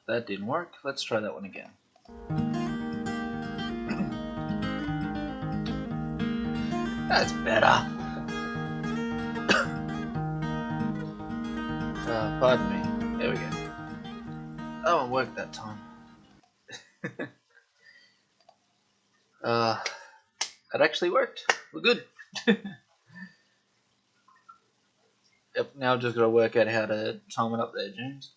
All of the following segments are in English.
That didn't work. Let's try that one again. That's better. Pardon me. There we go. That one worked that time. That actually worked. We're good. Yep, now I've just got to work out how to time it up there, James.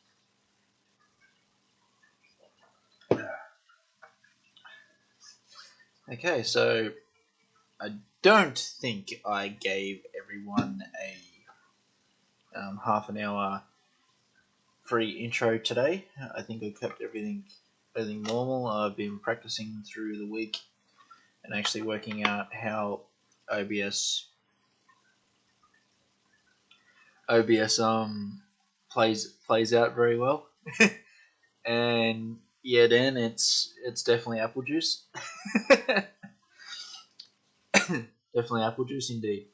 Okay, so I don't think I gave everyone a half an hour free intro today. I think I kept everything normal. I've been practicing through the week and actually working out how OBS plays out very well. And yeah, Dan, it's definitely apple juice. Definitely apple juice indeed.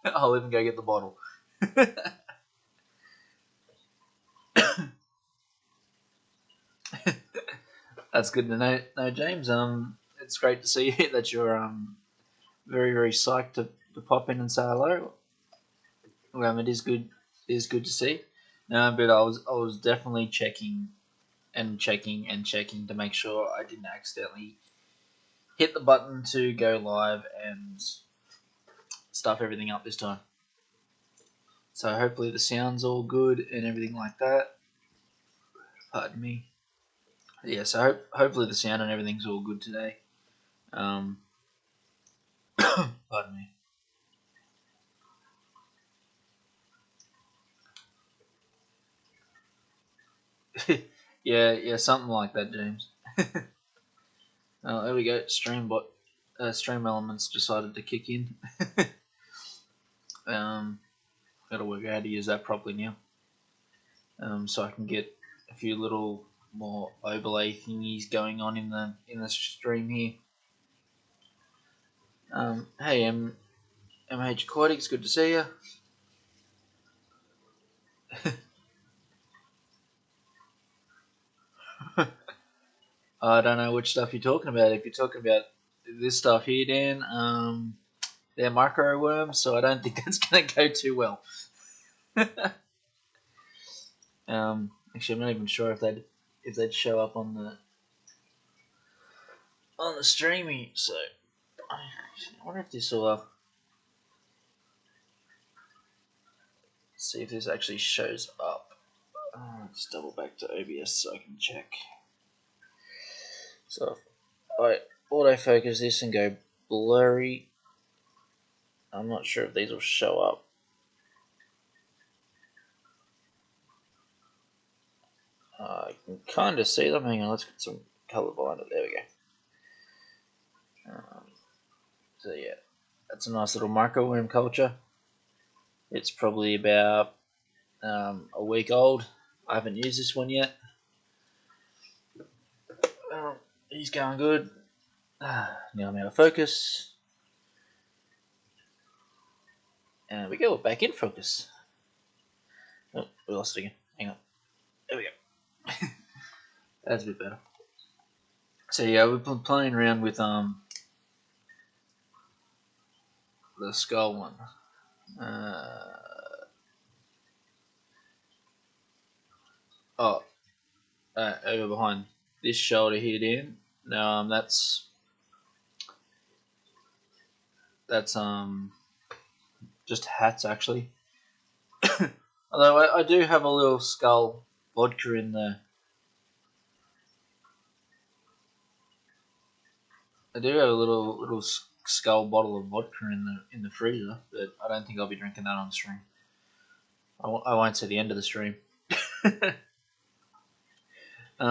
I'll even go get the bottle. That's good to know, James. It's great to see that you're very psyched to pop in and say hello. It is good. It is good to see. No, but I was definitely checking to make sure I didn't accidentally hit the button to go live and stuff everything up this time. So hopefully the sound's all good and everything like that. Pardon me. Yeah, so hopefully the sound and everything's all good today. Pardon me. yeah, something like that, James. Oh, there we go. Stream elements decided to kick in. Got to work out how to use that properly now. So I can get a few little more overlay thingies going on in the stream here. Hey, MH Aquatics, good to see you. I don't know which stuff you're talking about. If you're talking about this stuff here, Dan, they're micro worms, so I don't think that's going to go too well. Actually, I'm not even sure if they'd show up on the streaming. So I wonder if this will see if this actually shows up. Let's double back to OBS so I can check. So if I autofocus this and go blurry, I'm not sure if these will show up. I can kind of see them. Hang on, let's get some color behind it. There we go. So yeah, that's a nice little micro worm culture. It's probably about a week old. I haven't used this one yet. He's going good. Now I'm out of focus. And we go back in focus. Oh, we lost it again. Hang on. There we go. That's a bit better. So yeah, we've been playing around with the skull one. Over behind this shoulder here, Dan. No, that's just hats actually. Although I do have a little skull vodka in the. I do have a little skull bottle of vodka in the freezer, but I don't think I'll be drinking that on stream. I won't see the end of the stream.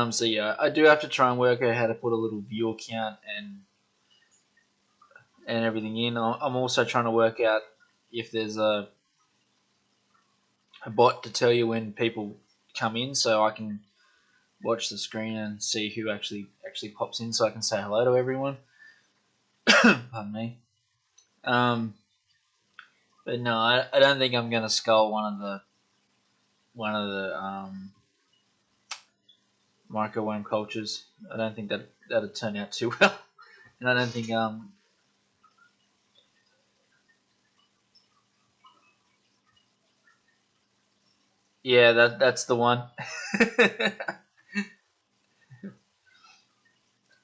So yeah, I do have to try and work out how to put a little viewer count and everything in. I'm also trying to work out if there's a bot to tell you when people come in, so I can watch the screen and see who actually pops in, so I can say hello to everyone. Pardon me. But no, I don't think I'm gonna skull one of the microworm cultures. I don't think that'd turn out too well, and I don't think yeah, that's the one.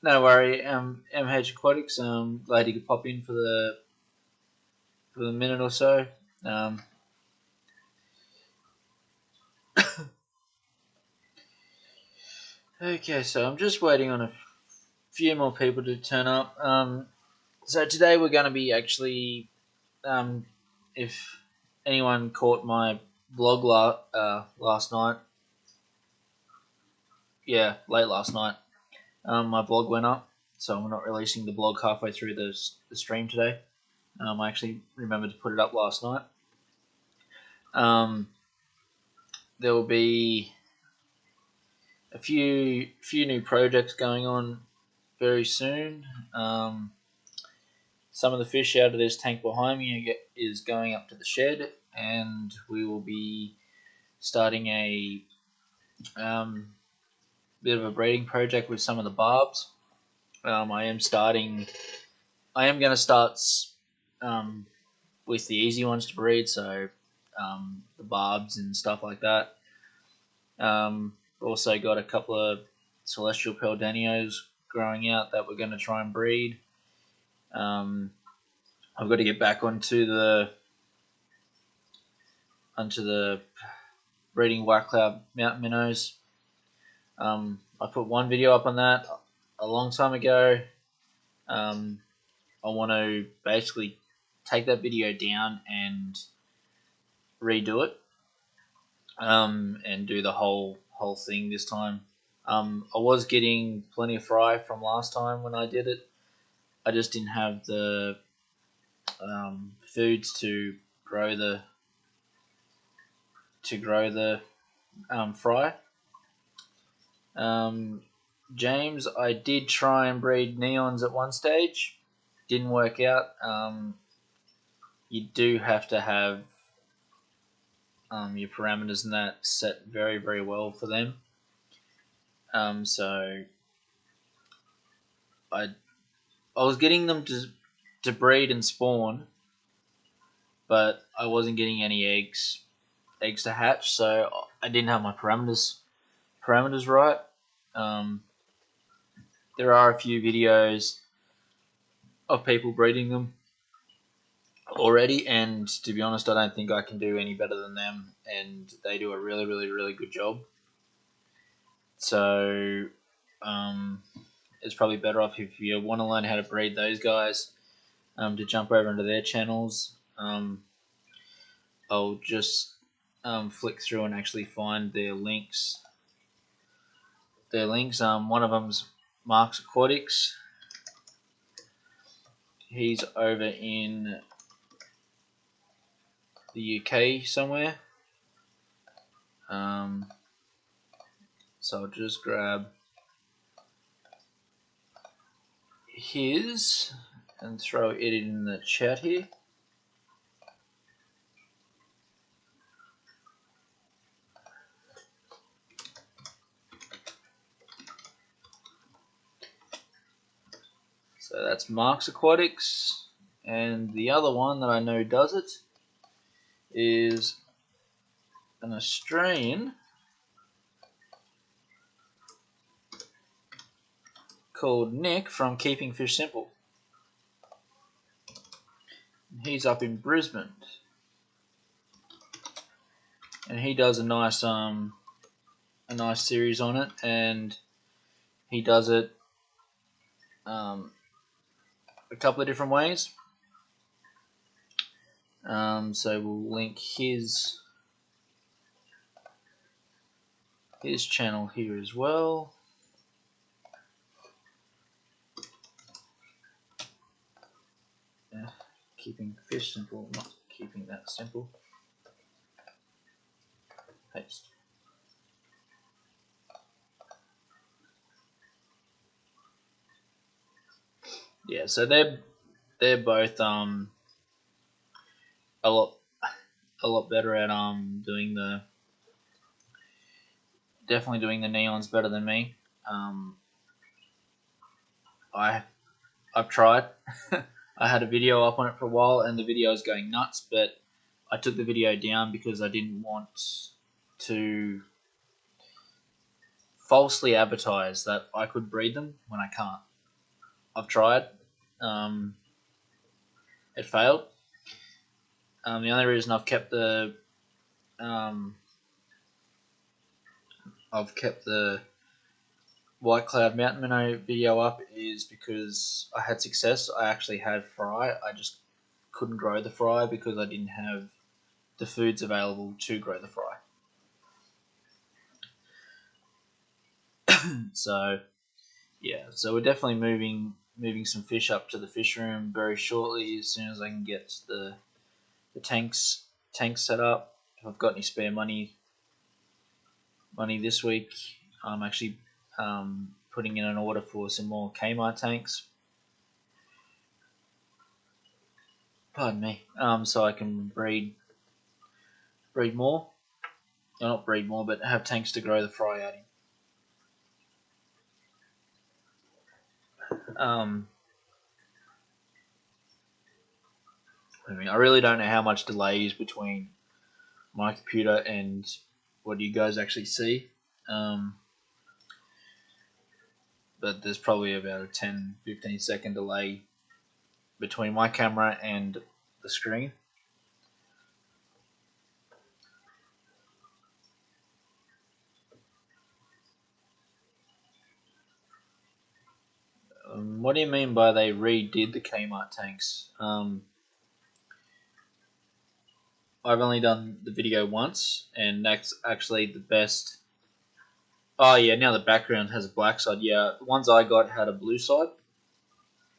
No worry, MH Aquatics. Glad you could pop in for the minute or so. Um, okay, so I'm just waiting on a few more people to turn up. So today we're going to be actually, if anyone caught my blog last night, yeah, late last night, my blog went up, so I'm not releasing the blog halfway through the stream today. I actually remembered to put it up last night. There will be a few new projects going on very soon. Some of the fish out of this tank behind me is going up to the shed, and we will be starting a bit of a breeding project with some of the barbs. I am going to start um, with the easy ones to breed, so the barbs and stuff like that. Also got a couple of celestial peldanios growing out that we're going to try and breed. I've got to get back onto the breeding white cloud mountain minnows. I put one video up on that a long time ago. I want to basically take that video down and redo it, and do the whole thing this time. I was getting plenty of fry from last time when I did it. I just didn't have the foods to grow the fry. James, I did try and breed neons at one stage. Didn't work out. You do have to have your parameters and that set very, very well for them. So I was getting them to breed and spawn, but I wasn't getting any eggs to hatch. So I didn't have my parameters right. There are a few videos of people breeding them already, and to be honest, I don't think I can do any better than them, and they do a really, really, really good job. So it's probably better off if you want to learn how to breed those guys, to jump over into their channels. I'll just flick through and actually find their links. One of them's Mark's Aquatics. He's over in the UK somewhere. So I'll just grab his and throw it in the chat here. So that's Mark's Aquatics, and the other one that I know does it is an Australian called Nick from Keeping Fish Simple. He's up in Brisbane, and he does a nice series on it, and he does it a couple of different ways. So we'll link his channel here as well. Keeping fish simple, not keeping that simple. Paste. Yeah, so they're both a lot better at definitely doing the neons better than me. I've tried. I had a video up on it for a while, and the video was going nuts. But I took the video down because I didn't want to falsely advertise that I could breed them when I can't. I've tried. Um, it failed. The only reason um, I've kept the White Cloud Mountain Minnow video up is because I had success. I actually had fry. I just couldn't grow the fry because I didn't have the foods available to grow the fry. So yeah, so we're definitely moving some fish up to the fish room very shortly as soon as I can get the tanks set up. If I've got any spare money this week, I'm actually putting in an order for some more Kmart tanks. Pardon me. So I can breed more. Well, not breed more, but have tanks to grow the fry out in. I really don't know how much delay is between my computer and what you guys actually see. But there's probably about a 10-15 second delay between my camera and the screen. What do you mean by they redid the Kmart tanks? I've only done the video once, and that's actually the best. Oh yeah, now the background has a black side. Yeah, the ones I got had a blue side.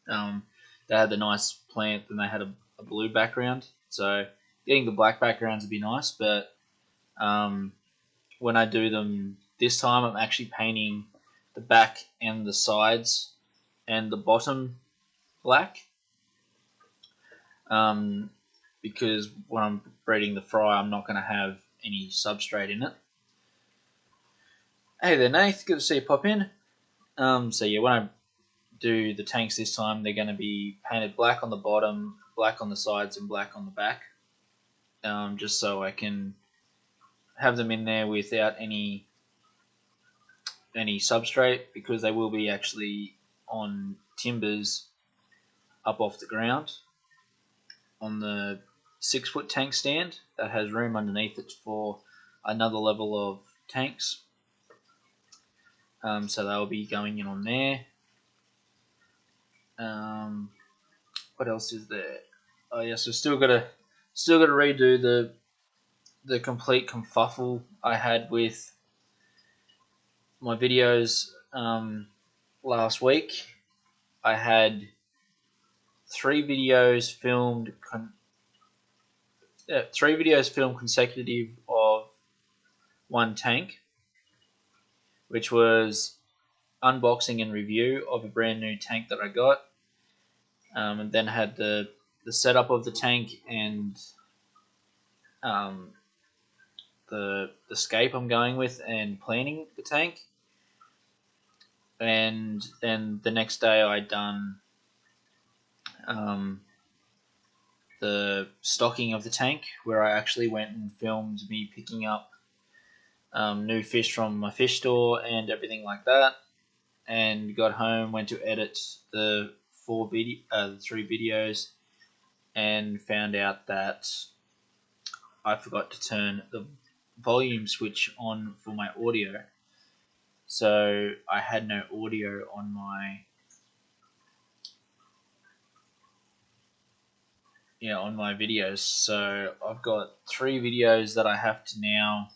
They had the nice plant, and they had a blue background. So getting the black backgrounds would be nice, but when I do them this time, I'm actually painting the back and the sides and the bottom black. Um, because when I'm breeding the fry, I'm not going to have any substrate in it. Hey there, Nath. Good to see you pop in. So yeah, when I do the tanks this time, they're going to be painted black on the bottom, black on the sides, and black on the back. Just so I can have them in there without any substrate, because they will be actually on timbers up off the ground on the 6-foot tank stand that has room underneath it for another level of tanks. So they'll be going in on there. What else is there? Oh yes, we've still got to redo the complete kerfuffle I had with my videos last week. I had 3 videos filmed consecutive of one tank, which was unboxing and review of a brand new tank that I got, and then had the setup of the tank and the scape I'm going with and planning the tank. And then the next day I done the stocking of the tank, where I actually went and filmed me picking up new fish from my fish store and everything like that, and got home, went to edit the 3 videos, and found out that I forgot to turn the volume switch on for my audio. So I had no audio on my videos. So I've got 3 videos that I have to now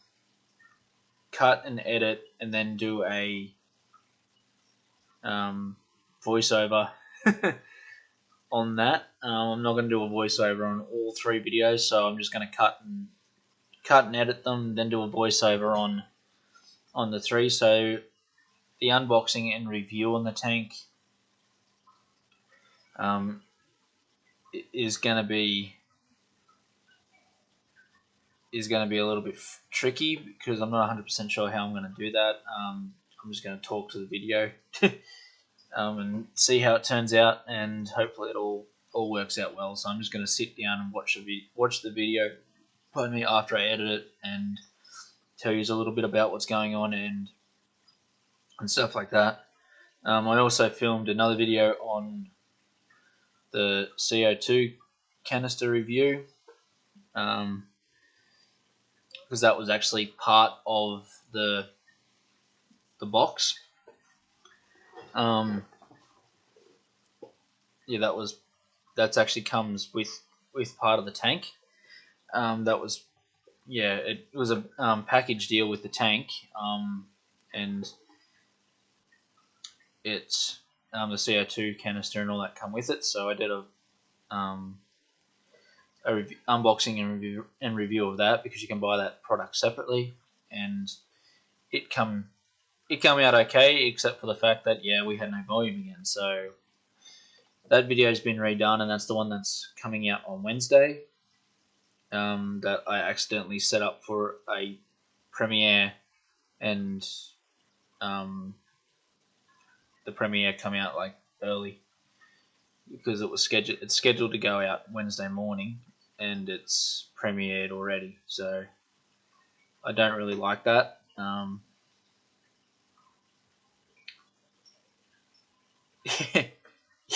cut and edit, and then do a voiceover on that. I'm not going to do a voiceover on all 3 videos, so I'm just going to cut and edit them, then do a voiceover on the 3. So the unboxing and review on the tank is going to be a little bit tricky, because I'm not 100% sure how I'm going to do that. I'm just going to talk to the video and see how it turns out, and hopefully it all works out well. So I'm just going to sit down and watch the video, pardon me, after I edit it, and tell you a little bit about what's going on and stuff like that. I also filmed another video on the CO2 canister review, because that was actually part of the box. Yeah, that's actually comes with part of the tank. That was, yeah, it was a package deal with the tank, and it's the CO2 canister and all that come with it. So I did a unboxing and review of that, because you can buy that product separately, and it come out okay, except for the fact that, yeah, we had no volume again. So that video has been redone, and that's the one that's coming out on Wednesday. That I accidentally set up for a premiere, and the premiere come out like early, because it was scheduled. It's scheduled to go out Wednesday morning, and it's premiered already. So I don't really like that.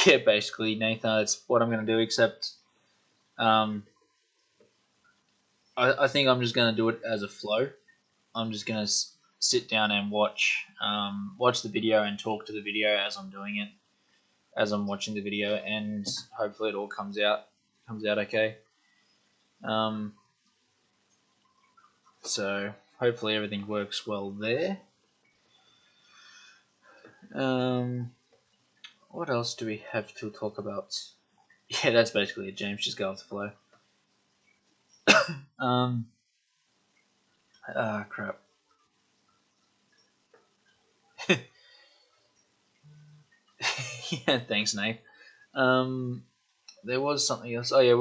Yeah, basically, Nathan, that's what I'm going to do, except I think I'm just going to do it as a flow. I'm just going to sit down and watch the video and talk to the video as I'm doing it, as I'm watching the video, and hopefully it all comes out okay. So hopefully everything works well there. What else do we have to talk about? Yeah, that's basically it, James. Just go with the flow. Crap. Yeah, thanks, Nate. There was something else. Oh yeah,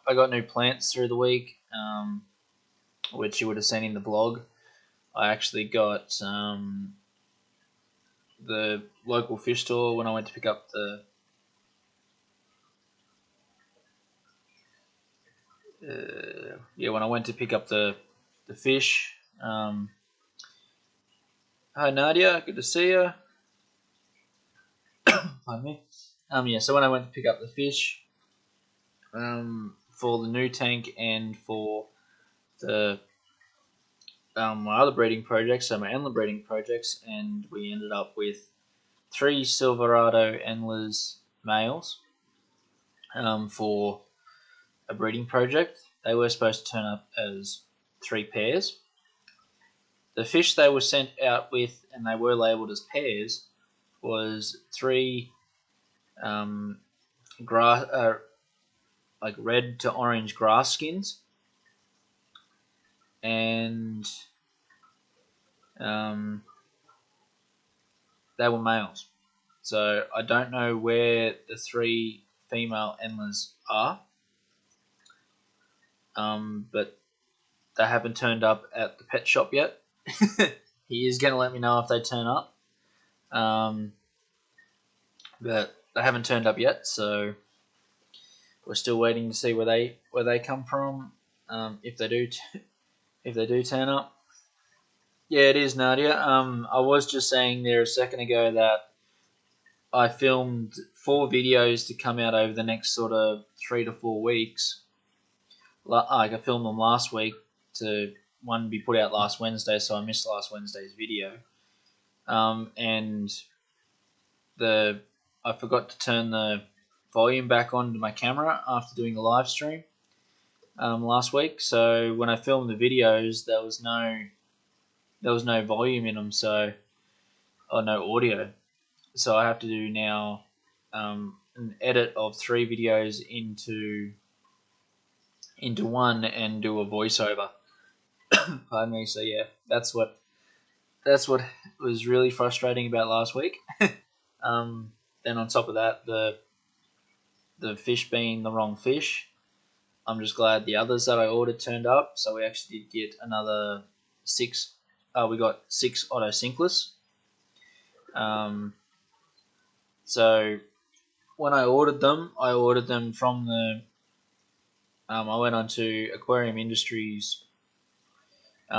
I got new plants through the week, which you would have seen in the blog. I actually got the local fish store when I went to pick up the when I went to pick up the fish. Hi Nadia, good to see you. Pardon me. Yeah, so when I went to pick up the fish, for the new tank and for the my other breeding projects, so my endler breeding projects, and we ended up with 3 Silverado endlers males for a breeding project. They were supposed to turn up as 3 pairs. The fish they were sent out with, and they were labelled as pairs, was 3 grass, like red to orange grass skins, and they were males. So I don't know where the 3 female endlers are, but they haven't turned up at the pet shop yet. He is going to let me know if they turn up, but they haven't turned up yet. So we're still waiting to see where they come from. If they do turn up. Yeah, it is, Nadia. I was just saying there a second ago that I filmed 4 videos to come out over the next sort of 3 to 4 weeks. Like I filmed them last week to one be put out last Wednesday, so I missed last Wednesday's video. And I forgot to turn the volume back on to my camera after doing the live stream last week. So when I filmed the videos, there was no volume in them, or no audio. So I have to do now an edit of 3 videos into one and do a voiceover. Pardon me. So yeah, that's what was really frustrating about last week. Then on top of that, the fish being the wrong fish, I'm just glad the others that I ordered turned up. So we actually did get another 6. We got 6 Otto Sinkless, Um, so when I ordered them from the. I went onto Aquarium Industries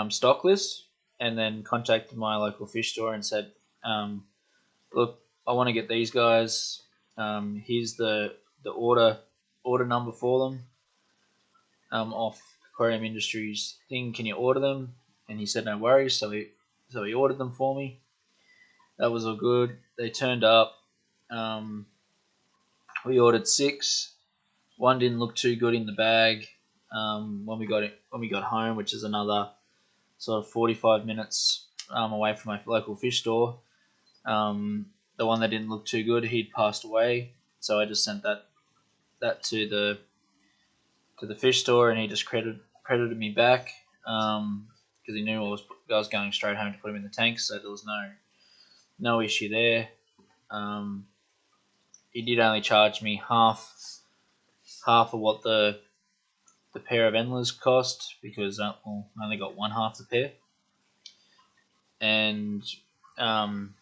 stock list and then contacted my local fish store and said, "Look, I want to get these guys. Here's the order number for them off Aquarium Industries thing. Can you order them?" And he said, "No worries." So he ordered them for me. That was all good. They turned up. Um, we ordered six. One didn't look too good in the bag. When we got home, which is another sort of 45 minutes away from my local fish store. The one that didn't look too good, he'd passed away, so I just sent that to the fish store, and he just credited me back because he knew I was going straight home to put him in the tank, so there was no issue there. Um, he did only charge me half of what the pair of endlers cost because I only got one half the pair, and um,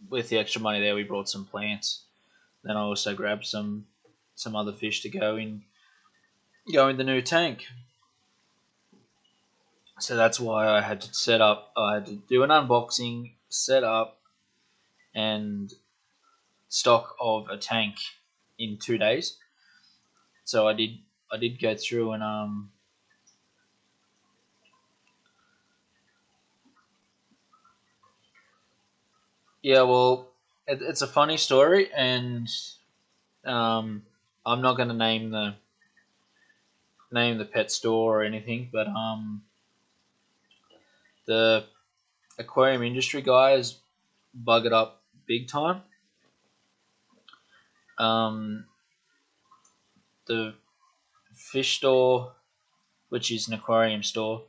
with the extra money there, we brought some plants. Then I also grabbed some other fish to go in the new tank. So that's why I had to set up. I had to do an unboxing, set up, and stock of a tank in 2 days. So I did go through and yeah, well, it's a funny story, and um, I'm not going to name the pet store or anything, but the aquarium industry guys bug it up big time. Um, the fish store, which is an aquarium store,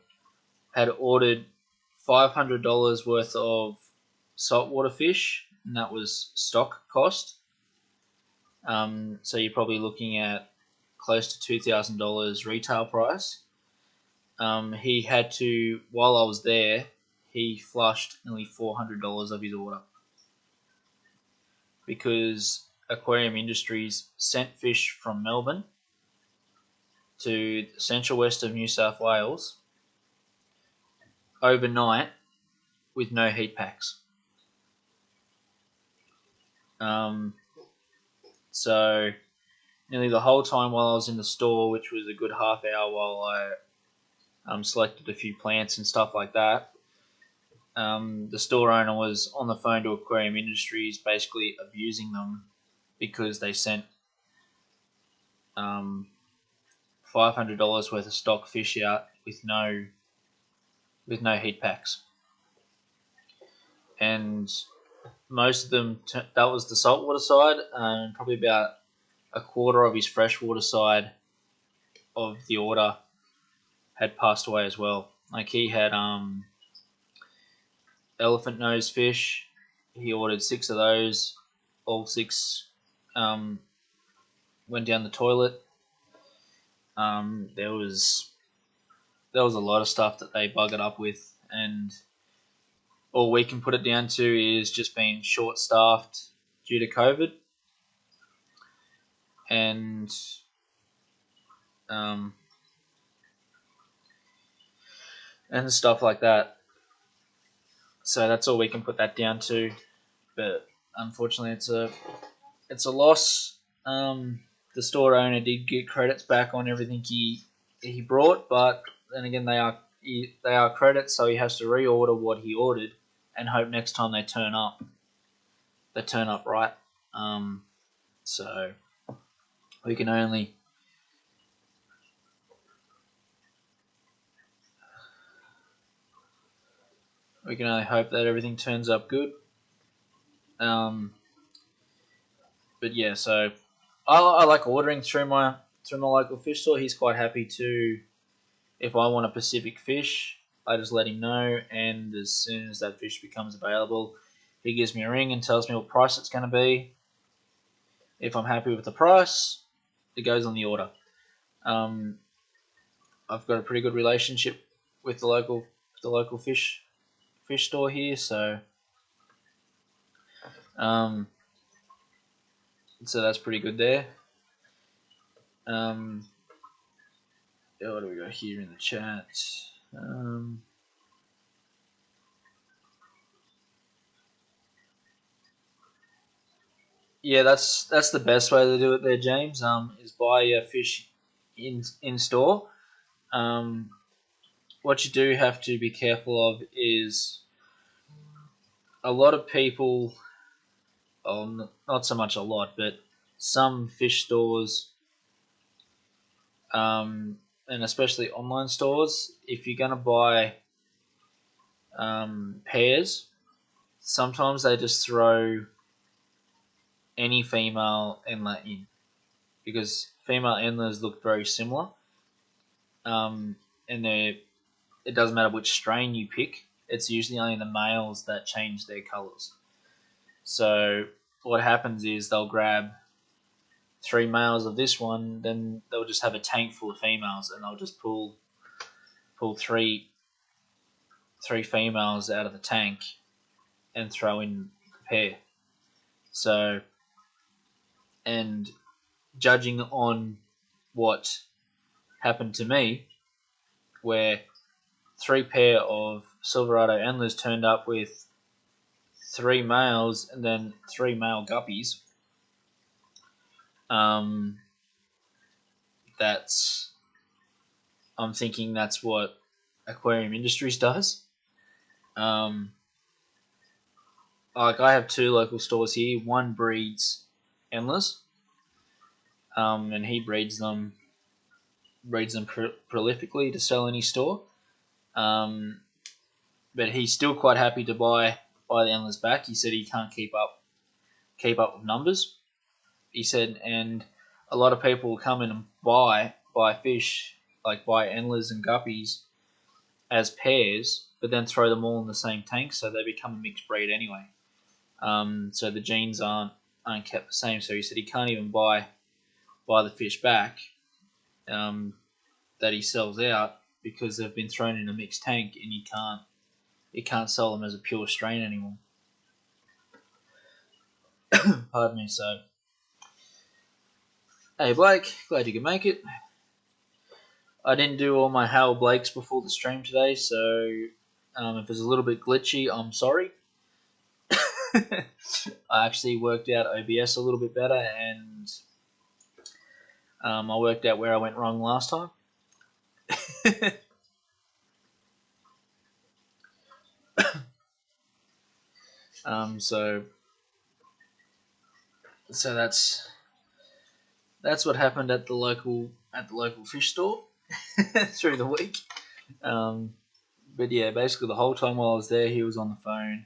had ordered $500 worth of saltwater fish, and that was stock cost. So you're probably looking at close to $2,000 retail price. He had to, while I was there, he flushed nearly $400 of his order because Aquarium Industries sent fish from Melbourne to the central west of New South Wales overnight with no heat packs. Um, so nearly the whole time while I was in the store, which was a good half hour while I selected a few plants and stuff like that, the store owner was on the phone to Aquarium Industries, basically abusing them because they sent um, $500 worth of stock fish out with no heat packs, and most of them that was the saltwater side, and probably about a quarter of his freshwater side of the order had passed away as well. Like he had elephant nose fish. He ordered six of those. All six um, went down the toilet. There was a lot of stuff that they buggered up with, and all we can put it down to is just being short staffed due to COVID and um, and stuff like that. So that's all we can put that down to. But unfortunately, it's a loss. The store owner did get credits back on everything he brought, but then again, they are credits, so he has to reorder what he ordered and hope next time they turn up right. So we can only we can only hope that everything turns up good. Um, but yeah, so I like ordering through my local fish store. He's quite happy to. If I want a Pacific fish, I just let him know, and as soon as that fish becomes available, he gives me a ring and tells me what price it's going to be. If I'm happy with the price, it goes on the order. Um, I've got a pretty good relationship with the local fish store here, so So that's pretty good there. What do we got here in the chat? Yeah, that's the best way to do it there, James. Is buy your fish in store. What you do have to be careful of is a lot of people, well, not so much a lot, but some fish stores, and especially online stores, if you're going to buy pairs, sometimes they just throw any female endler in because female endlers look very similar, and it doesn't matter which strain you pick. It's usually only the males that change their colours. So what happens is they'll grab 3 males of this one, then they'll just have a tank full of females, and they'll just pull three females out of the tank and throw in a pair. So, and judging on what happened to me, where 3 pair of Silverado antlers turned up with 3 males and then 3 male guppies. That's I'm thinking that's what Aquarium Industries does. Like I have 2 local stores here. One breeds endless, and he breeds them prolifically to sell in his store. But he's still quite happy to buy the endless back. He said he can't keep up with numbers. He said, and a lot of people will come in and buy fish, like buy endlers and guppies as pairs, but then throw them all in the same tank, so they become a mixed breed anyway. So the genes aren't kept the same. So he said he can't even buy the fish back that he sells out because they've been thrown in a mixed tank, and you can't sell them as a pure strain anymore. Pardon me. So, hey Blake, glad you could make it. I didn't do all my Hal Blakes before the stream today, so if it's a little bit glitchy, I'm sorry. I actually worked out OBS a little bit better, and I worked out where I went wrong last time. So that's what happened at the local fish store through the week. But yeah, basically the whole time while I was there, he was on the phone.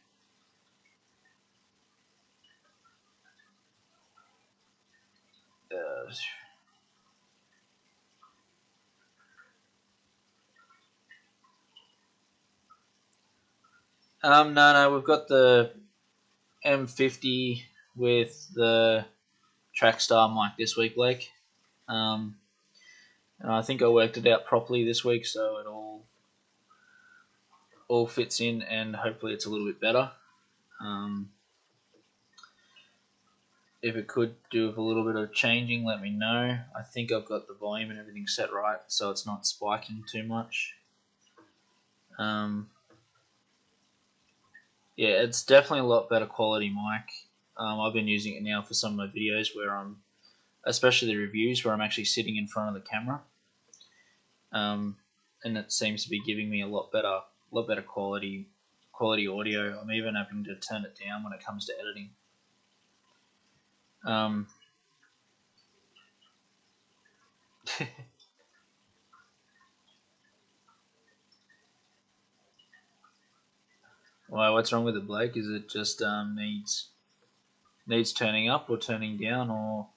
No, we've got the M50 with the Trackstar mic this week, Blake. And I think I worked it out properly this week, so it all fits in, and hopefully it's a little bit better. If it could do with a little bit of changing, let me know. I think I've got the volume and everything set right, so it's not spiking too much. Yeah, it's definitely a lot better quality mic. I've been using it now for some of my videos where especially the reviews, where I'm actually sitting in front of the camera. And it seems to be giving me a lot better quality audio. I'm even having to turn it down when it comes to editing. Well, what's wrong with it, Blake? Is it just needs turning up or turning down, or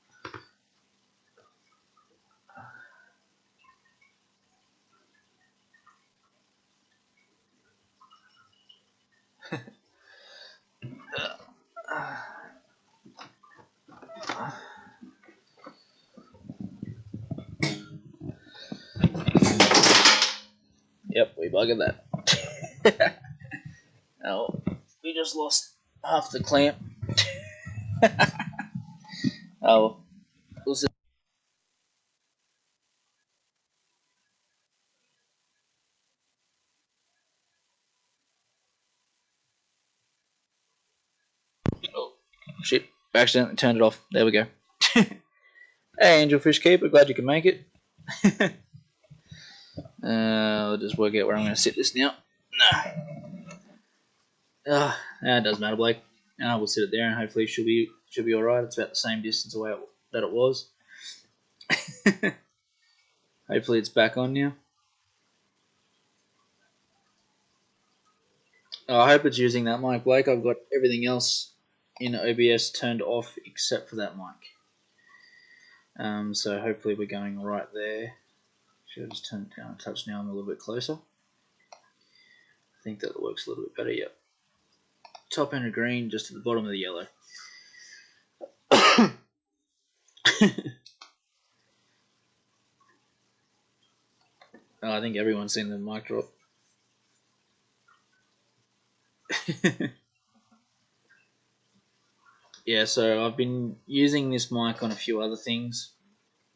Yep, we buggered that. Oh, we just lost half the clamp. Oh, we'll see. Oh, shit. I accidentally turned it off. There we go. Hey, Angelfish Keeper, glad you can make it. I'll just work out where I'm going to sit this now. It doesn't matter, Blake. We'll sit it there, and hopefully she'll be all right. It's about the same distance away that it was. Hopefully it's back on now. I hope it's using that mic, Blake. I've got everything else in OBS turned off except for that mic. So hopefully we're going right there. Should I just turn it down a touch now? I'm a little bit closer. I think that works a little bit better. Yep. Top end of green, just at the bottom of the yellow. I think everyone's seen the mic drop. Yeah, so I've been using this mic on a few other things.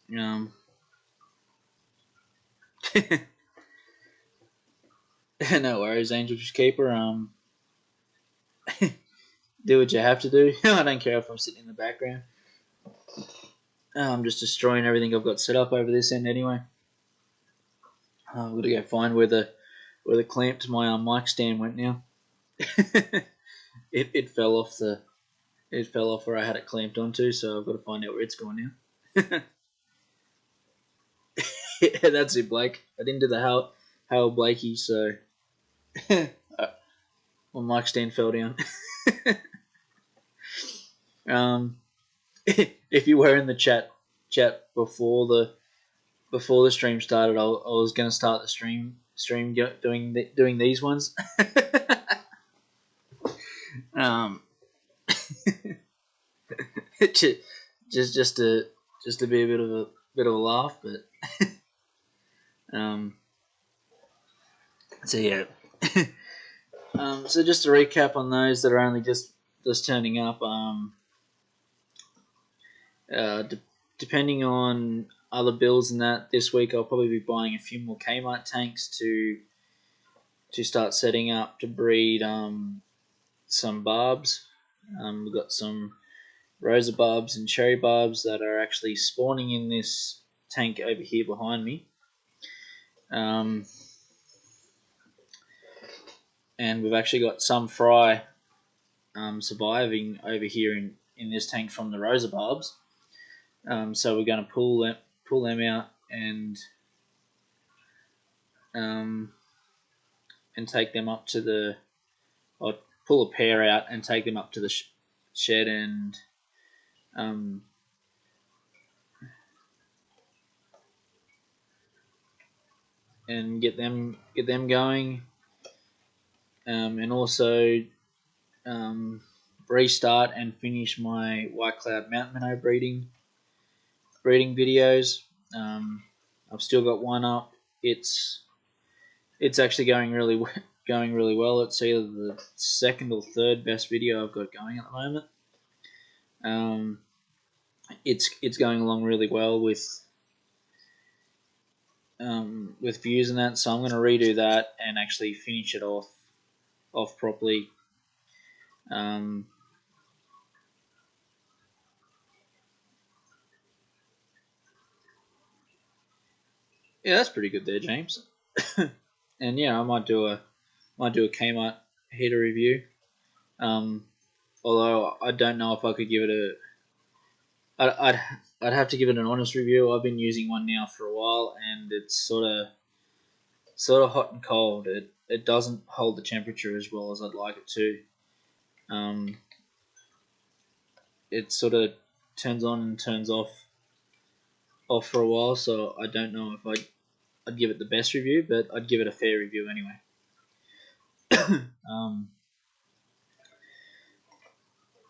No worries, Angelfish Keeper. Do what you have to do. I don't care if I'm sitting in the background. I'm just destroying everything I've got set up over this end anyway. I've got to go find where the clamp to my mic stand went now. it fell off where I had it clamped onto, so I've got to find out where it's gone now. Yeah, that's it, Blake. I didn't do the Hail Blakey, so my mic stand fell down. If you were in the chat before the stream started, I was going to start the stream doing these ones. Just to be a bit of a laugh, but so yeah. So just to recap on those that are only just turning up, depending on other builds and that this week, I'll probably be buying a few more Kmart tanks to start setting up to breed some barbs. We've got some rosa barbs and cherry barbs that are actually spawning in this tank over here behind me. And we've actually got some fry surviving over here in this tank from the rosa barbs. So we're going to pull them out and take them up to the. I'll pull a pair out and take them up to the shed and get them going, and also restart and finish my White Cloud Mountain Minnow breeding videos. I've still got one up. It's actually going really well. It's either the second or third best video I've got going at the moment. It's going along really well with views and that, so I'm going to redo that and actually finish it off properly. Yeah, that's pretty good there, James. And yeah, I might do a Kmart heater review. Although I don't know if I could give it I'd have to give it an honest review. I've been using one now for a while, and it's sort of hot and cold. It doesn't hold the temperature as well as I'd like it to. It sort of turns on and turns off for a while, so I don't know if I'd give it the best review, but I'd give it a fair review anyway.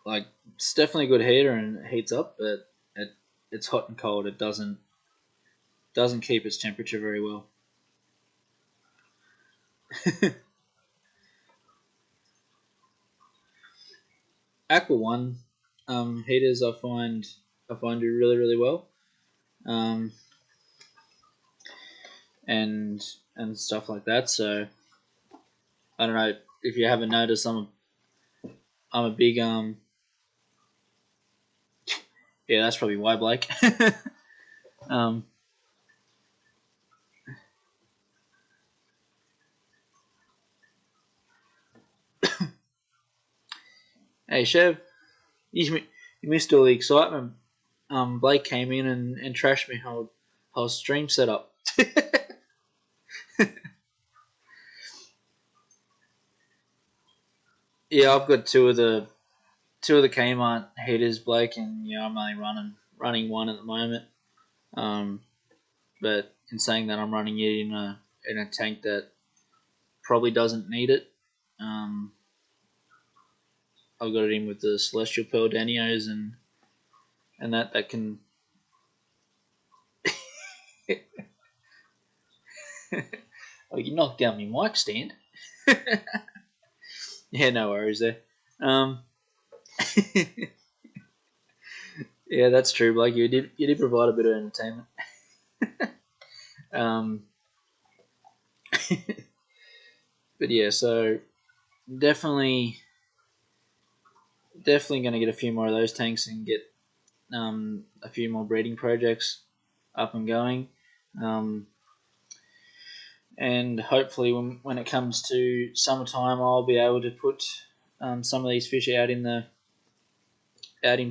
Like, it's definitely a good heater and it heats up, but it's hot and cold. It doesn't keep its temperature very well. Aqua 1 heaters I find do really well, um, and stuff like that. So I don't know if you haven't noticed, I'm a big yeah, that's probably why, Blake. um, hey Chev, you missed all the excitement. Blake came in and trashed me whole stream setup. Yeah, I've got two of the Kmart heaters, Blake, and I'm only running one at the moment. Um, but in saying that, I'm running it in a tank that probably doesn't need it. Um, I've got it in with the Celestial Pearl Danios and that can. Oh, you knocked down my mic stand. Yeah, no worries there. Um, yeah, that's true, Blake. You did provide a bit of entertainment. Um, but yeah, so definitely going to get a few more of those tanks and get a few more breeding projects up and going. Um, and hopefully, when it comes to summertime, I'll be able to put some of these fish out in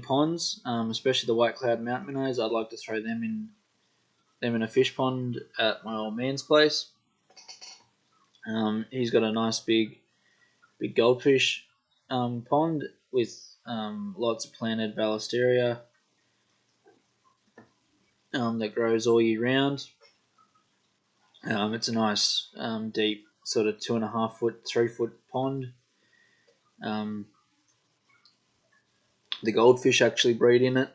ponds, especially the white cloud mountain minnows. I'd like to throw them in a fish pond at my old man's place. He's got a nice big goldfish pond with lots of planted ballasteria that grows all year round. It's a nice deep sort of 2.5 foot, 3 foot pond. Um, the goldfish actually breed in it,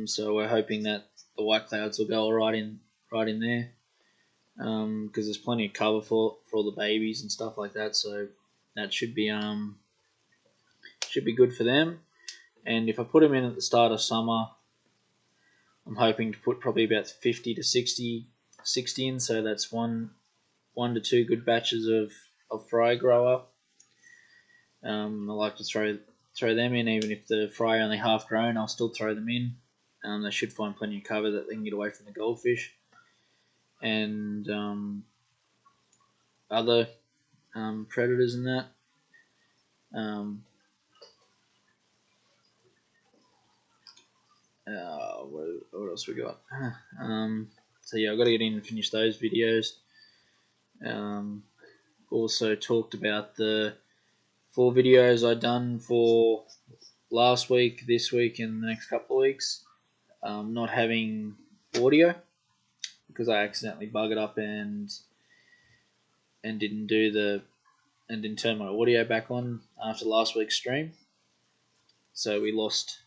so we're hoping that the white clouds will go right in there because there's plenty of cover for all the babies and stuff like that. So that should be good for them. And if I put them in at the start of summer, I'm hoping to put probably about 50 to 60 in. So that's one to two good batches of fry grow up. I like to throw them in, even if the fry are only half grown. I'll still throw them in. They should find plenty of cover that they can get away from the goldfish and other predators in that. Um, what else we got? So yeah, I've got to get in and finish those videos. Also talked about the 4 videos I done for last week, this week, and the next couple of weeks. Not having audio because I accidentally buggered up and didn't turn my audio back on after last week's stream. So we lost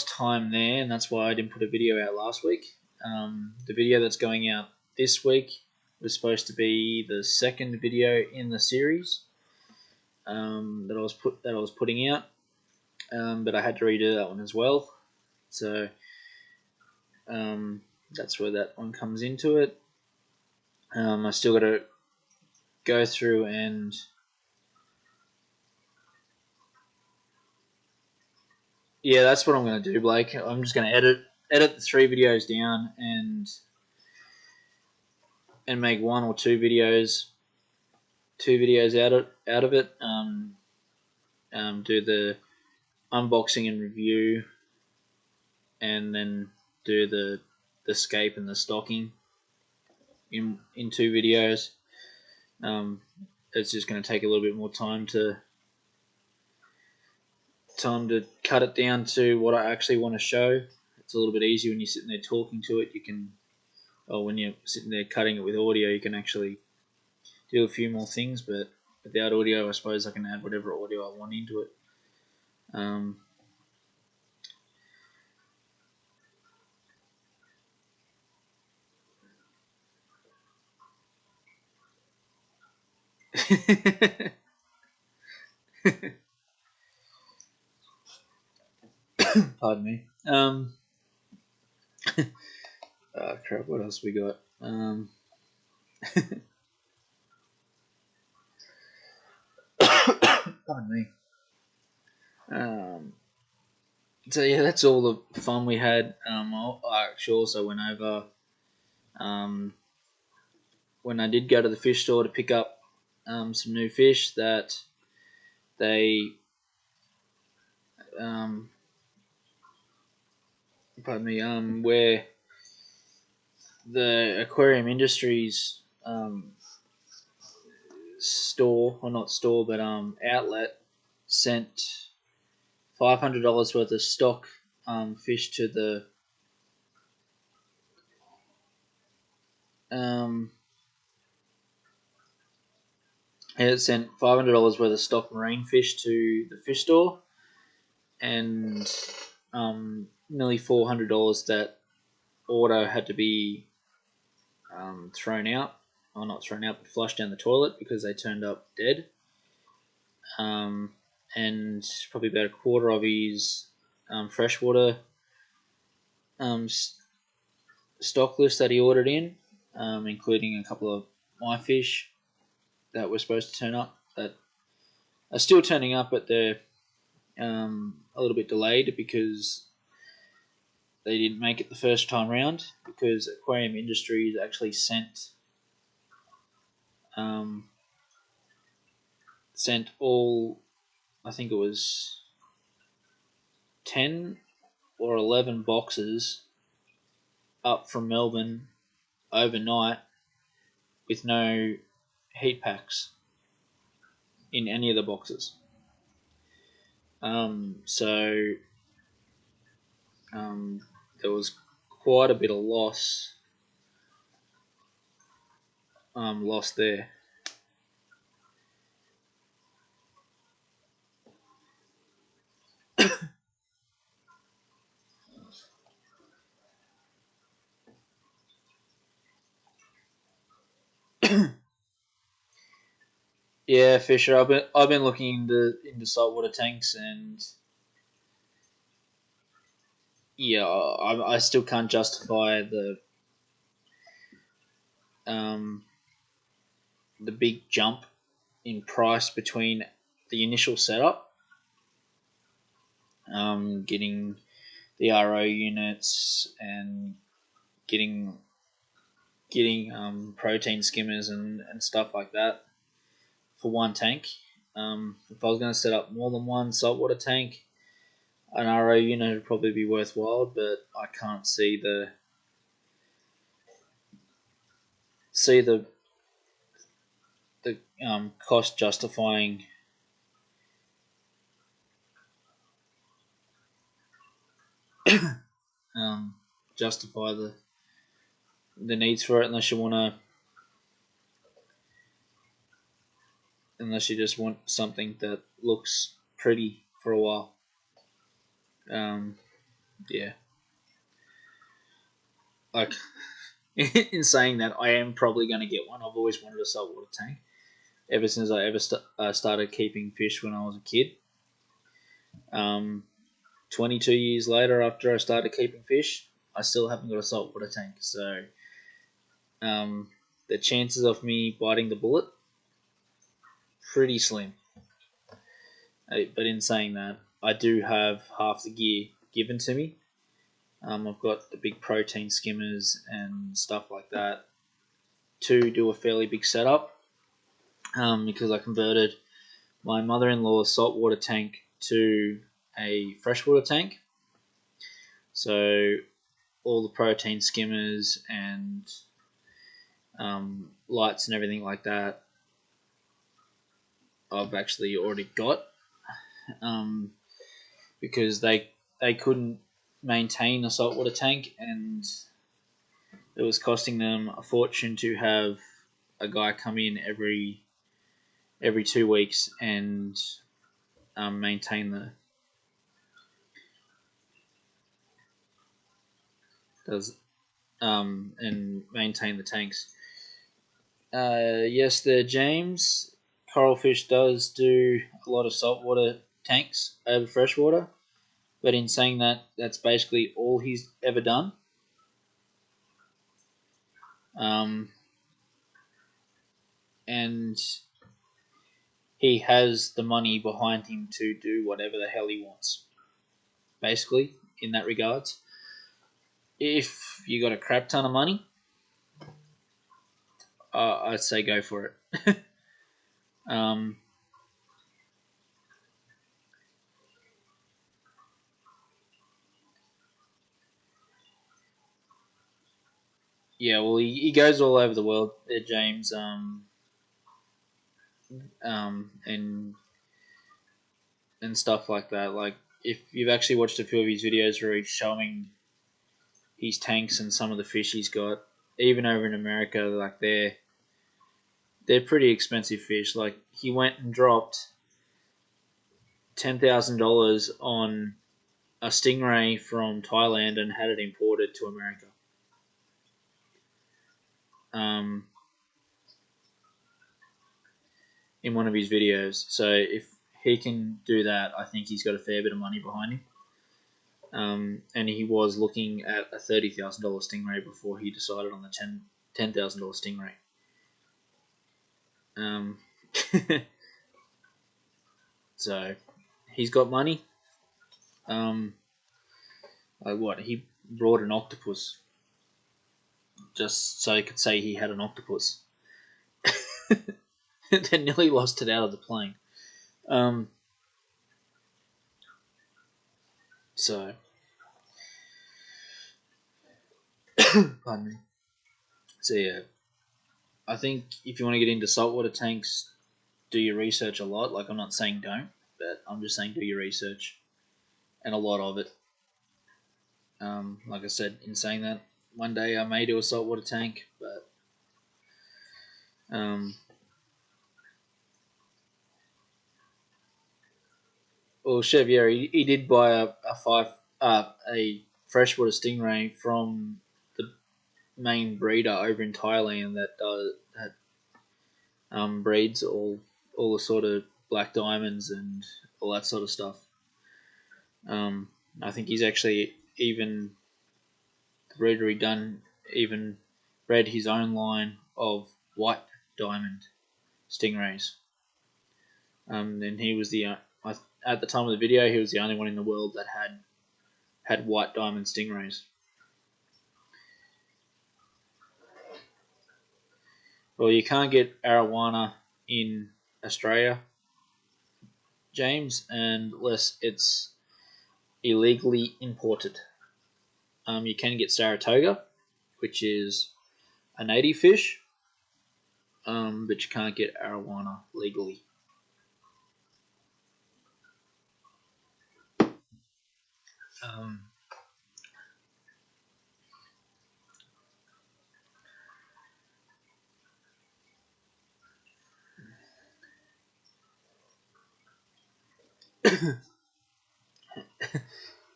time there, and that's why I didn't put a video out last week. The video that's going out this week was supposed to be the second video in the series that I was putting out, but I had to redo that one as well. So that's where that one comes into it. I still got to go through and yeah, that's what I'm going to do, Blake. I'm just going to edit the 3 videos down and make 1 or 2 videos out of it. Do the unboxing and review, and then do the scape and the stocking in 2 videos. It's just going to take a little bit more time to cut it down to what I actually want to show. It's a little bit easier when you're sitting there talking to it. Or when you're sitting there cutting it with audio, you can actually do a few more things. But without audio, I suppose I can add whatever audio I want into it. Pardon me. Crap. What else we got? Pardon me. So yeah, that's all the fun we had. I actually also went over when I did go to the fish store to pick up some new fish that they um, pardon me, where the aquarium industries store, or not store, but outlet sent $500 worth of stock fish to the um, it sent $500 worth of stock marine fish to the fish store, and nearly $400 that order had to be thrown out, or not thrown out, but flushed down the toilet because they turned up dead. And probably about a quarter of his freshwater um, stock list that he ordered in, including a couple of my fish that were supposed to turn up that are still turning up, but they're a little bit delayed because they didn't make it the first time round, because Aquarium Industries actually um, sent all, I think it was 10 or 11 boxes up from Melbourne overnight with no heat packs in any of the boxes. So there was quite a bit of lost there. Yeah, Fisher. I've been looking into saltwater tanks, and yeah, I still can't justify um, the big jump in price between the initial setup, getting the RO units and getting protein skimmers and stuff like that for one tank. If I was going to set up more than one saltwater tank, an RO unit would probably be worthwhile, but I can't see the cost justifying um, justify the needs for it, unless you just want something that looks pretty for a while. Yeah, like in saying that, I am probably going to get one. I've always wanted a saltwater tank ever since I started keeping fish when I was a kid. 22 years later, after I started keeping fish, I still haven't got a saltwater tank. So um, the chances of me biting the bullet, pretty slim. But in saying that, I do have half the gear given to me. I've got the big protein skimmers and stuff like that to do a fairly big setup, because I converted my mother-in-law's saltwater tank to a freshwater tank. So all the protein skimmers and lights and everything like that I've actually already got, um, because they couldn't maintain a saltwater tank, and it was costing them a fortune to have a guy come in every 2 weeks and maintain does and maintain the tanks. Yes, there, James. Coralfish does do a lot of saltwater tanks over freshwater. But in saying that, that's basically all he's ever done. And he has the money behind him to do whatever the hell he wants. Basically, in that regards, if you got a crap ton of money, I'd say go for it. um, yeah, well, he goes all over the world, James. And stuff like that. Like if you've actually watched a few of his videos where he's showing his tanks and some of the fish he's got, even over in America, like they're pretty expensive fish. Like he went and dropped $10,000 on a stingray from Thailand and had it imported to America. Um, in one of his videos. So if he can do that, I think he's got a fair bit of money behind him. And he was looking at a $30,000 stingray before he decided on the $10,000 stingray. Um, so he's got money. Like what? He brought an octopus just so he could say he had an octopus. Then nearly lost it out of the plane. So, pardon me. So yeah, I think if you want to get into saltwater tanks, do your research a lot. Like I'm not saying don't, but I'm just saying do your research and a lot of it. Like I said, in saying that, one day I may do a saltwater tank, but well, Chev, yeah, he did buy a freshwater stingray from the main breeder over in Thailand that breeds all the sort of black diamonds and all that sort of stuff. I think he's actually even the breeder he done even bred his own line of white diamond stingrays. And he was at the time of the video he was the only one in the world that had white diamond stingrays. Well, you can't get arowana in Australia, James, unless it's illegally imported. You can get Saratoga, which is a native fish, but you can't get arowana legally. Um,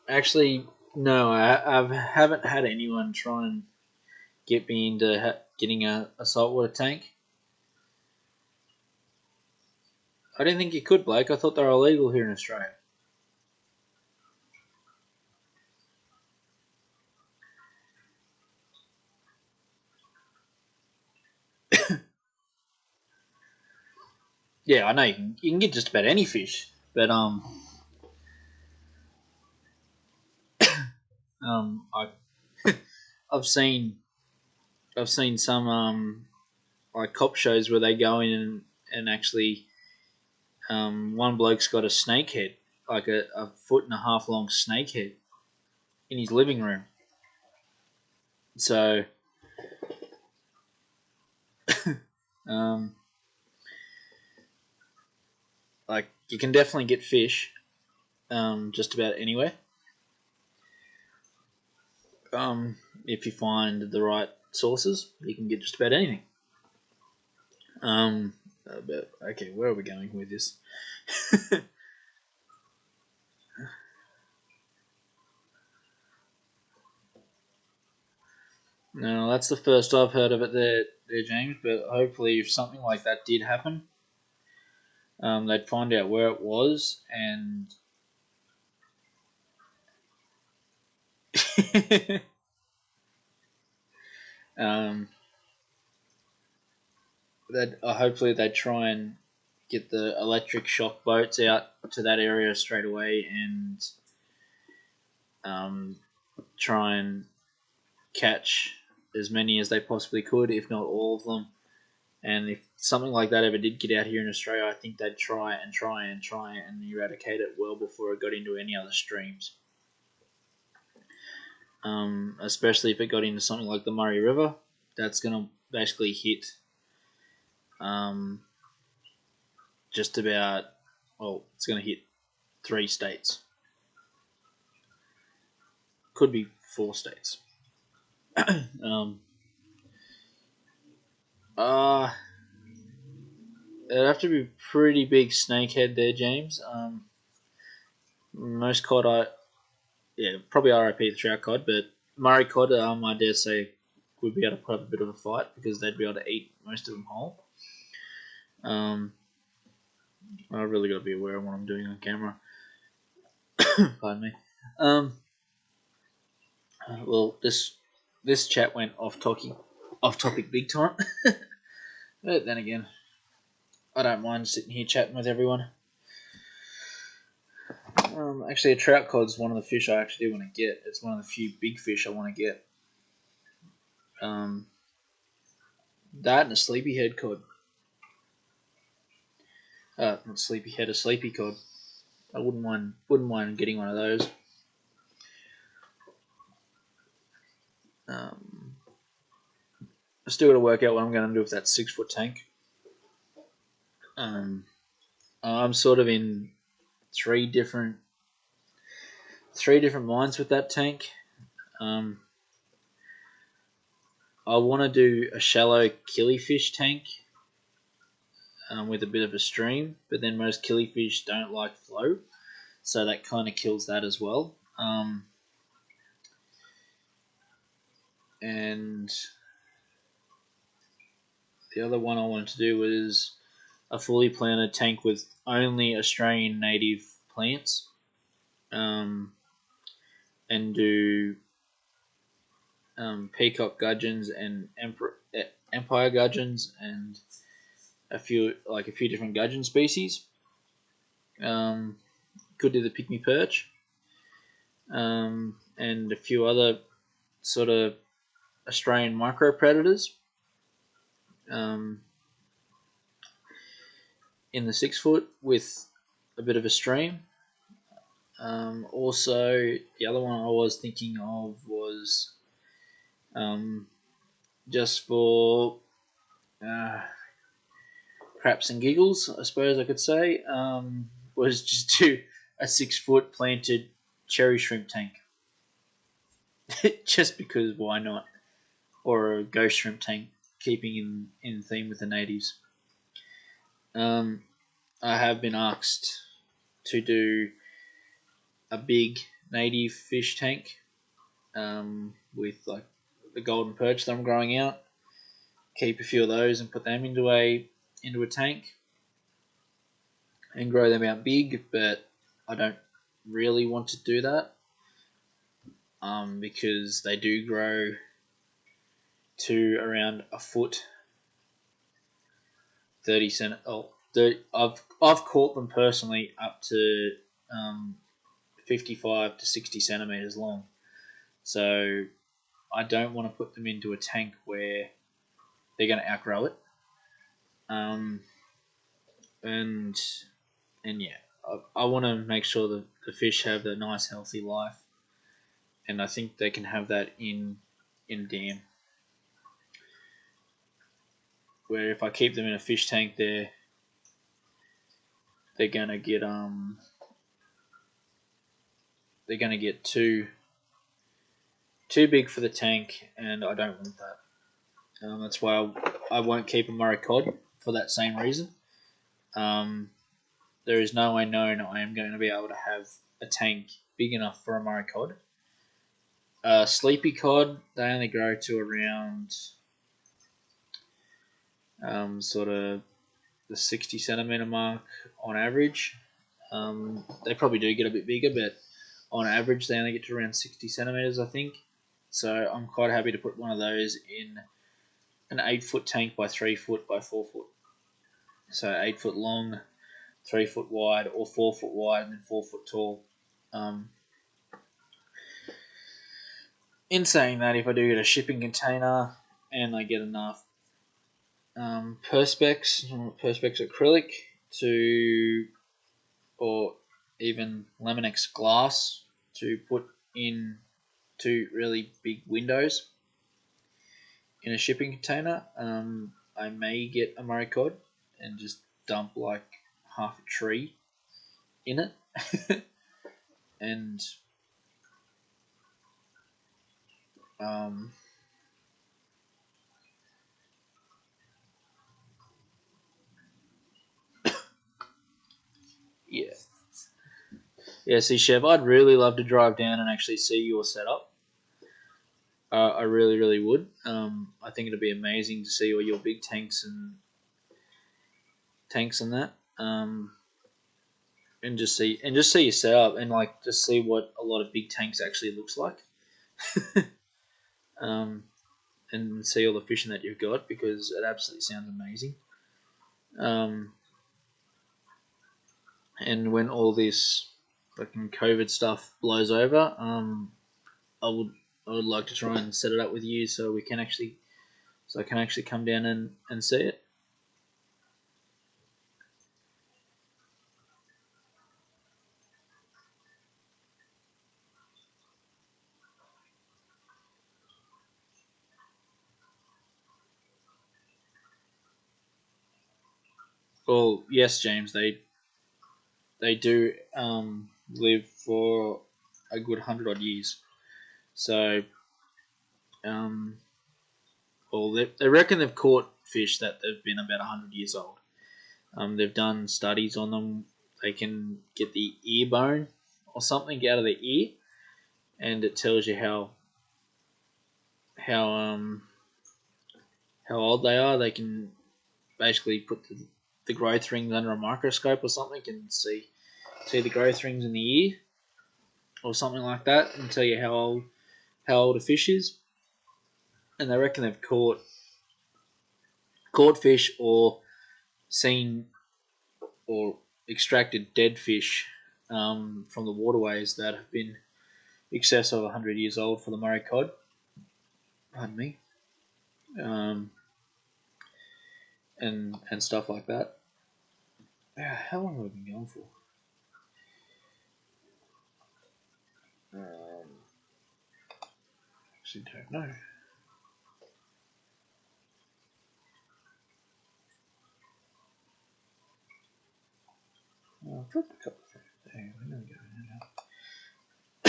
Actually, no, I haven't had anyone try and get me into getting a saltwater tank. I didn't think you could, Blake. I thought they were illegal here in Australia. Yeah, I know you can get just about any fish, but I I've seen some like cop shows where they go in and actually one bloke's got a snake head, like a foot and a half long snake head in his living room. So um, like you can definitely get fish just about anywhere. If you find the right sources, you can get just about anything. But okay, where are we going with this? No, that's the first I've heard of it there, James. But hopefully, if something like that did happen, they'd find out where it was, and um, that hopefully they try and get the electric shock boats out to that area straight away and um, try and catch as many as they possibly could, if not all of them. And if something like that ever did get out here in Australia, I think they'd try and eradicate it well before it got into any other streams. Especially if it got into something like the Murray River, that's going to basically hit just about, well, it's going to hit 3 states. Could be 4 states. uh, It'd have to be pretty big snakehead there, James. Most cod, probably RIP the trout cod, but Murray cod, I dare say, would be able to put up a bit of a fight because they'd be able to eat most of them whole. I really got to be aware of what I'm doing on camera. Pardon me. Well, this chat went off topic big time. But then again, I don't mind sitting here chatting with everyone. Actually, a trout cod is one of the fish I actually do want to get. It's one of the few big fish I want to get. That and a sleepyhead cod. Not sleepyhead, a sleepy cod. I wouldn't mind getting one of those. I still got to work out what I'm going to do with that 6-foot tank. I'm sort of in three different minds with that tank. I want to do a shallow killifish tank with a bit of a stream, but then most killifish don't like flow, so that kind of kills that as well. And the other one I wanted to do was a fully planted tank with only Australian native plants, and do peacock gudgeons and empire gudgeons and a few different gudgeon species. Could do the pygmy perch, and a few other sort of Australian micro predators in the 6-foot with a bit of a stream. Also, the other one I was thinking of was just for craps and giggles, I suppose I could say, was just do a 6-foot planted cherry shrimp tank. Just because, why not? Or a ghost shrimp tank, keeping in theme with the natives. I have been asked to do a big native fish tank with like the golden perch that I'm growing out. Keep a few of those and put them into a tank and grow them out big, but I don't really want to do that because they do grow to around a foot, 30 cent. Oh, I've caught them personally up to 55 to 60 centimeters long. So I don't want to put them into a tank where they're going to outgrow it. And yeah, I want to make sure that the fish have a nice healthy life, and I think they can have that in dam. Where if I keep them in a fish tank, they're gonna get too big for the tank, and I don't want that. That's why I won't keep a Murray cod for that same reason. There is no way known I am going to be able to have a tank big enough for a Murray cod. Sleepy cod, they only grow to around sort of the 60 centimeter mark on average. They probably do get a bit bigger, but on average they only get to around 60 centimeters, I think. So I'm quite happy to put one of those in an 8 foot tank by 3 foot by 4 foot. So 8 foot long, 3 foot wide, or 4 foot wide and then 4 foot tall. In saying that, if I do get a shipping container and I get enough perspex acrylic to, or even Laminex glass to put in two really big windows in a shipping container, I may get a Murray cod and just dump like half a tree in it, and um, yeah, yeah. See, Chev, I'd really love to drive down and actually see your setup. I really, really would. I think it'd be amazing to see all your big tanks and that. And just see your setup and like just see what a lot of big tanks actually looks like. um, and see all the fishing that you've got because it absolutely sounds amazing. Um, and when all this fucking COVID stuff blows over, I would I would like to try and set it up with you so we can actually so I can actually come down and see it. Well, yes, James, they do live for a good 100 odd years. So, um, well, they reckon they've caught fish that they've been about 100 years old. They've done studies on them. They can get the ear bone or something out of the ear, and it tells you how how old they are. They can basically put the growth rings under a microscope or something and see the growth rings in the ear or something like that and tell you how old a fish is. And they reckon they've caught fish or seen or extracted dead fish from the waterways that have been excess of 100 years old for the Murray cod. Pardon me. Um, and stuff like that. How long have we been going for? Actually, don't know. I've dropped a couple of things. There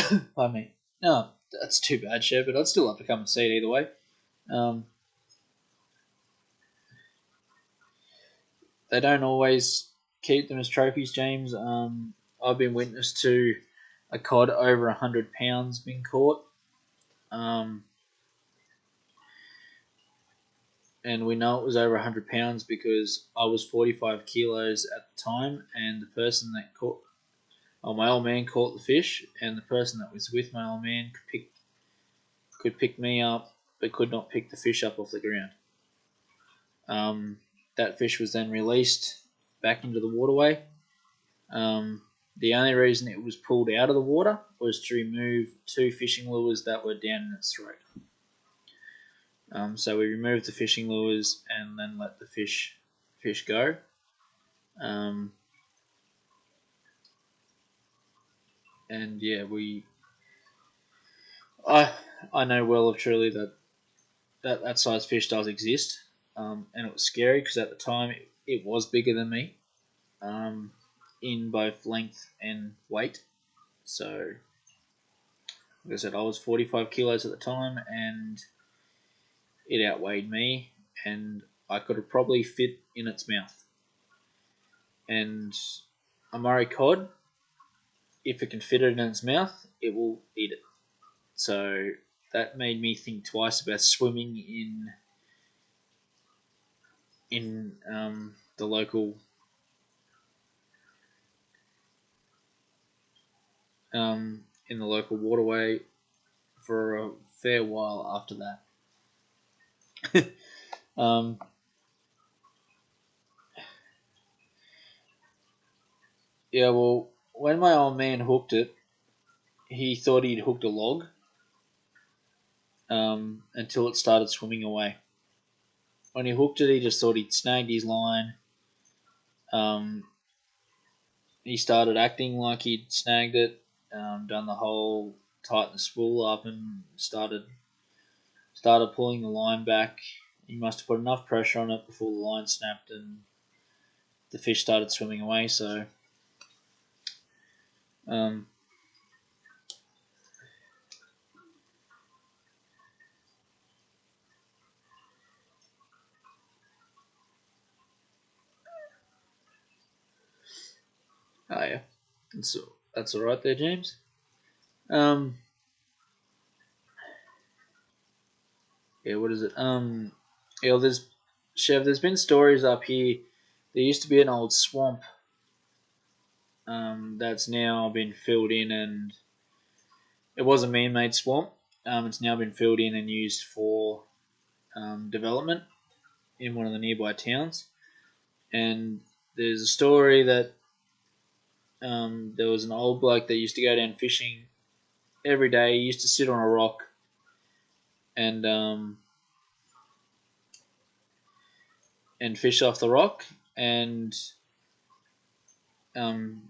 we go. Pardon me. No, that's too bad, Shep, but I'd still have to come and see it either way. Um, they don't always keep them as trophies, James. I've been witness to a cod over 100 pounds being caught. Um, and we know it was over 100 pounds because I was 45 kilos at the time, and the person that caught, oh, my old man caught the fish, and the person that was with my old man could pick me up, but could not pick the fish up off the ground. That fish was then released back into the waterway. The only reason it was pulled out of the water was to remove two fishing lures that were down in its throat. So we removed the fishing lures and then let the fish go. Um, and yeah, I I know well of truly that size fish does exist, and it was scary because at the time it was bigger than me, um, in both length and weight. So, like I said, I was 45 kilos at the time, and it outweighed me, and I could have probably fit in its mouth. And a Murray cod, if it can fit it in its mouth, it will eat it. So that made me think twice about swimming in the local in the local waterway for a fair while after that. um, yeah, well, when my old man hooked it, he thought he'd hooked a log until it started swimming away. When he hooked it, he just thought he'd snagged his line. Um, he started acting like he'd snagged it, done the whole tighten the spool up, and started pulling the line back. He must have put enough pressure on it before the line snapped and the fish started swimming away. So, um, oh yeah, that's all right there, James. Um, yeah, what is it? Yeah, there's been stories up here. There used to be an old swamp that's now been filled in, and it was a man-made swamp. It's now been filled in and used for development in one of the nearby towns. And there's a story that there was an old bloke that used to go down fishing every day. He used to sit on a rock and fish off the rock. And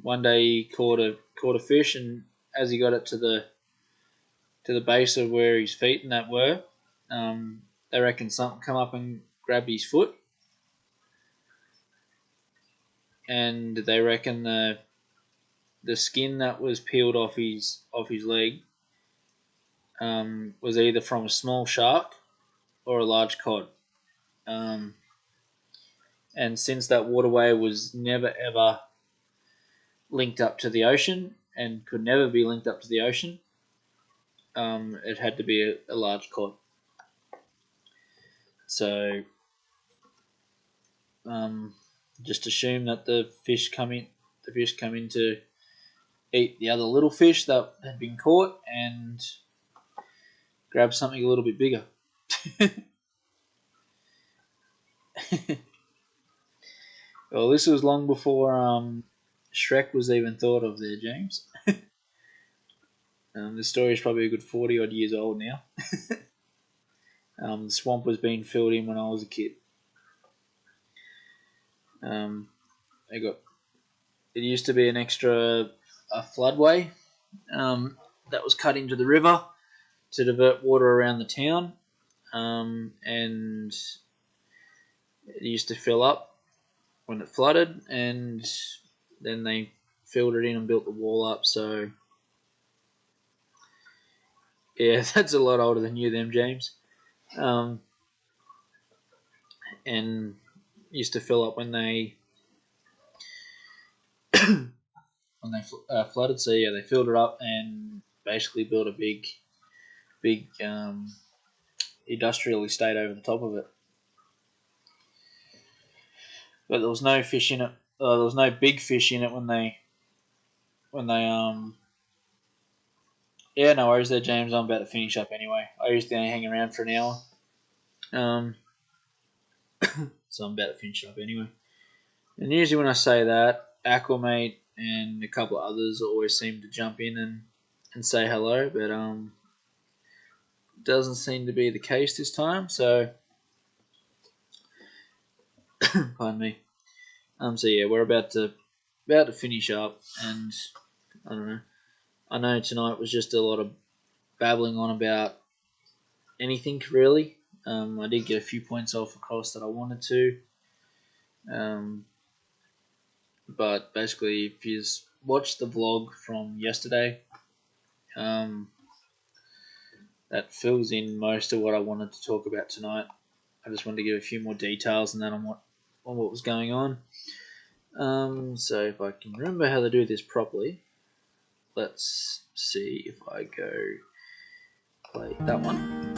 one day he caught a fish, and as he got it to the base of where his feet and that were, they reckon something come up and grabbed his foot, and they reckon the skin that was peeled off his leg was either from a small shark or a large cod. Um, and since that waterway was never ever linked up to the ocean and could never be linked up to the ocean, it had to be a large cod. So um, just assume that the fish come in to eat the other little fish that had been caught and grab something a little bit bigger. Well, this was long before Shrek was even thought of there, James. The story is probably a good 40 odd years old now. The swamp was being filled in when I was a kid. Um, they got It used to be an extra floodway that was cut into the river to divert water around the town, and it used to fill up when it flooded, and then they filled it in and built the wall up. So yeah, that's a lot older than you, them James. Um, and used to fill up when they flooded. So yeah, they filled it up and basically built a big industrial estate over the top of it. But there was no fish in it. There was no big fish in it when they Yeah, no worries there, James. I'm about to finish up anyway. I usually only hang around for an hour. Um, so I'm about to finish up anyway. And usually when I say that, Aquamate and a couple of others always seem to jump in and say hello, but doesn't seem to be the case this time. So pardon me. So yeah, we're about to finish up, and I don't know. I know tonight was just a lot of babbling on about anything really. I did get a few points off across that I wanted to. Um, but basically, if you watched the vlog from yesterday, um, that fills in most of what I wanted to talk about tonight. I just wanted to give a few more details and that on what was going on. So if I can remember how to do this properly, let's see if I go play that one.